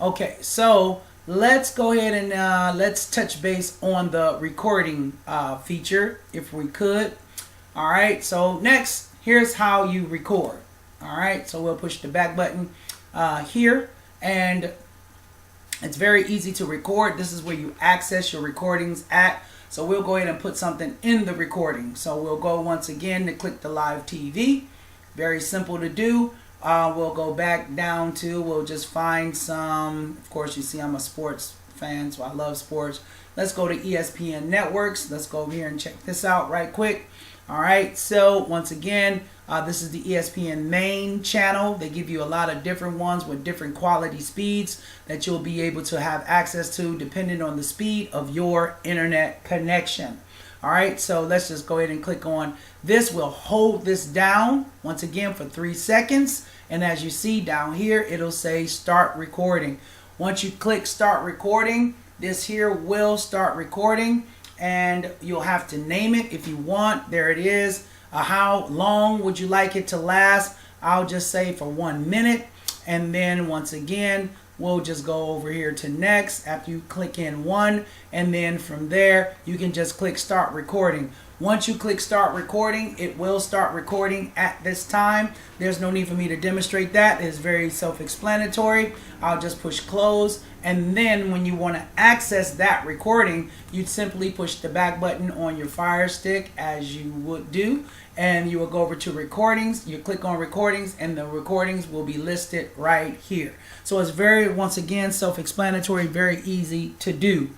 Okay, so let's go ahead and let's touch base on the recording feature if we could. All right, so next, here's how you record. All right, so we'll push the back button here, and it's very easy to record. This is where you access your recordings at. So we'll go ahead and put something in the recording. So we'll go once again to click the live TV. Very simple to do. We'll go back down to, we'll just find some, of course you see I'm a sports fan, so I love sports. Let's go to ESPN Networks. Let's go over here and check this out right quick. All right, so once again, this is the ESPN main channel. They give you a lot of different ones with different quality speeds that you'll be able to have access to depending on the speed of your internet connection. All right, so let's just go ahead and click on this. We'll hold this down once again for 3 seconds. And as you see down here, it'll say start recording. Once you click start recording, this here will start recording, and you'll have to name it if you want. There it is. How long would you like it to last? I'll just say for 1 minute. And then once again, we'll just go over here to next after you click in 1, and then from there you can just click start recording. Once you click start recording, it will start recording at this time. There's no need for me to demonstrate that. It's very self-explanatory. I'll just push close, and then when you want to access that recording, you'd simply push the back button on your Firestick as you would do, and you will go over to recordings. You click on recordings, and the recordings will be listed right here. So it's very, once again, self-explanatory, very easy to do.